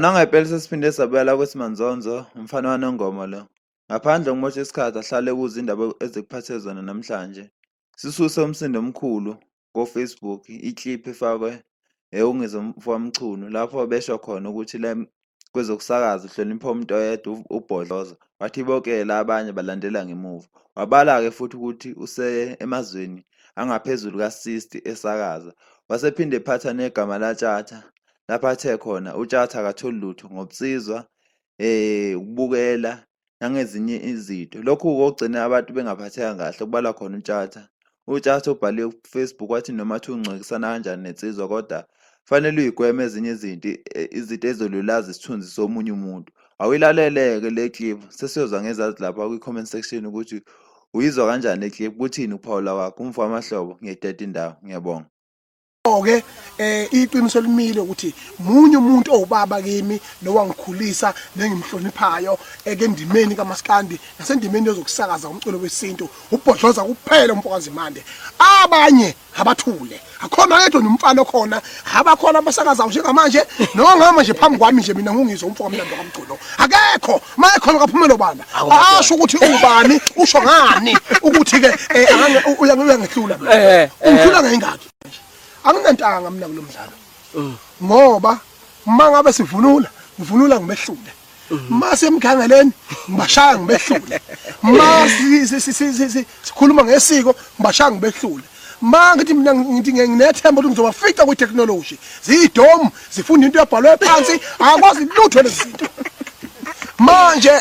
Awunangempela sesiphinde sabuyela kwesimanzonzo umfana wanongoma lo. Ngaphandle ngimosha isikhathi ahlale kuza indaba ezikuphathe zona namhlanje. Sisuse umsindo omkhulu ko-Facebook iclip efakwe Ngizwe Uyamehlula lapho besho khona ukuthi le kwezokusakaza uhlonipha umuntu oyedwa ubhodloza wathi bokela abanye balandela ngemuva. Wabala-ke futhi ukuthi useye emazweni angaphezulu ka-60 esakaza. Wasephinde ephatha negama laTshatha lapho athe khona uTshatha akatholi lutho ngobunsizwa ukubukela nangezinye izinto. Lokhu kokugcina abantu bengaphatheka kahle kubala khona uTshatha ubhale ku-Facebook wathi noma athi ungcikisana kanjani nensizwa kodwa fanele uyigweme ezinye izinto ezolulaza isithunzi somunye umuntu. Awuyilalele-ke le clip sesiyozwa ngezazi lapha kwi-comment section ukuthi uyizwa kanjani le clip, kuthini uphawula wakho. Umfo wamahlobo ngiyededa indawo. Ngiyabonga. Ke iqiniso limile ukuthi munye umuntu owubaba kimi nowangikhulisa nengimhloniphayo ekendimeni kaMaskandi nasendimeni yozokusakaza umculo wesintu ubhodloza kuphela umfokazi mande. Abanye abathule akhona yedwa nomfana khona abakhona abasakaza njengamanje nongama nje phambi kwami nje mina ngungizwa umfoka mlando kamculo akekho mayekhona kaphumelo bana asho ukuthi ubani usho ngani ukuthi ke uyangehlula umthula ngengaki. Anginantanga mina kulomdlalo ngoba mangabe ngivunula ngimehlule mase emkhangeleni ngibashaya ngibehlule sikhuluma ngesiko ngibashaya ngibehlule ngithi mina ngithi nginethemba ukuthi ngizobafica kwi-technology zidom zifunda into yabhalwe phansi akwazi lutho lezinto manje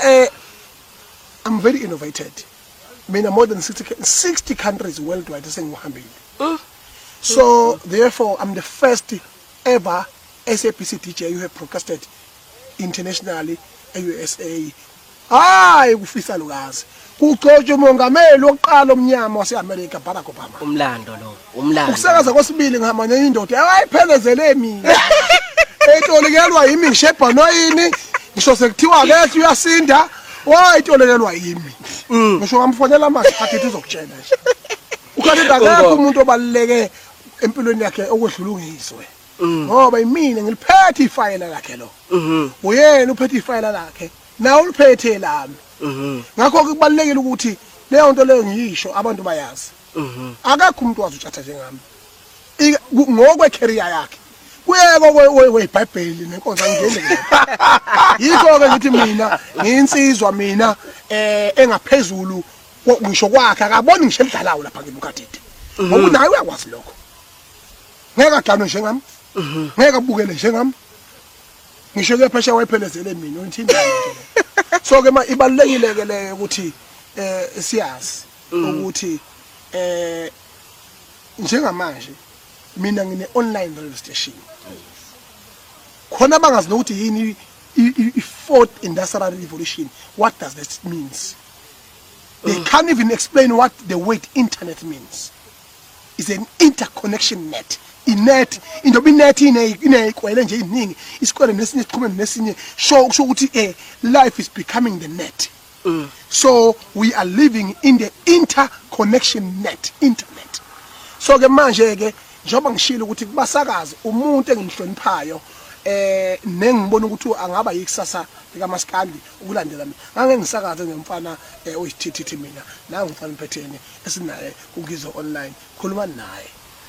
I'm very innovated mina more than 60 countries worldwide esengihambile. So therefore I'm the first ever SABC DJ who have broadcasted internationally USA. Hayi kufisa lukazi kuxotshe umongameli oqala omnyama waseAmerica Barack Obama. Umlando lo, umlando. Ukusakaza kwesibili ngihamba nendoda ayiphelezele mina. Etolekelwa yimi ngishebha noyini ngisho sekuthiwa ke uyasinda wayitolekelwa yimi. Ngisho ngamfonela manje akhethi uzokutshela nje. Ukhalenda akekho umuntu obaluleke empilweni yakhe okwedlula ungizwe ngoba imina ngiliphethe ifayela lakhe lo uyena uphethe ifayela lakhe nawe uliphethe lami ngakho kubalekile ukuthi leyo nto leyo ngiyisho abantu bayazi akekho umuntu wazi uTshatha njengami ngokwe career yakhe kuyeko weBhayibheli nenkonzo ngiyende yikho ke ngithi mina ngiyinsizwa mina engaphezulu ngisho kwakhe akaboni ngisho emdalawo lapha ngebukadidi ngoba naye uyakwazi lokho ngeke agcane njengami ngeke abukele njengami ngisho ke phesha wayiphelezele mina uthindana nje so ke ibalekile ke le ukuthi siyazi ukuthi njengamanje mina ngine online radio station khona bangazi nokuthi yini i-fourth industrial revolution. What does that means? They can't even explain what the word internet means. It's an interconnection net. Inet into binet ineyikwele nje iningi isikwele nesinye siqhumene nesinye show ukuthi life is becoming the net. So we are living in the interconnection net, internet. So ke manje ke njoba ngishilo ukuthi kubasakazi umuntu engimhloniphayo nengibona ukuthi angaba yikusasa lika Maskandi ukulandela mina ngake ngisakaze ngemfana oyithithithi mina la ngifana phethene esinaye kungizwe online khuluma naye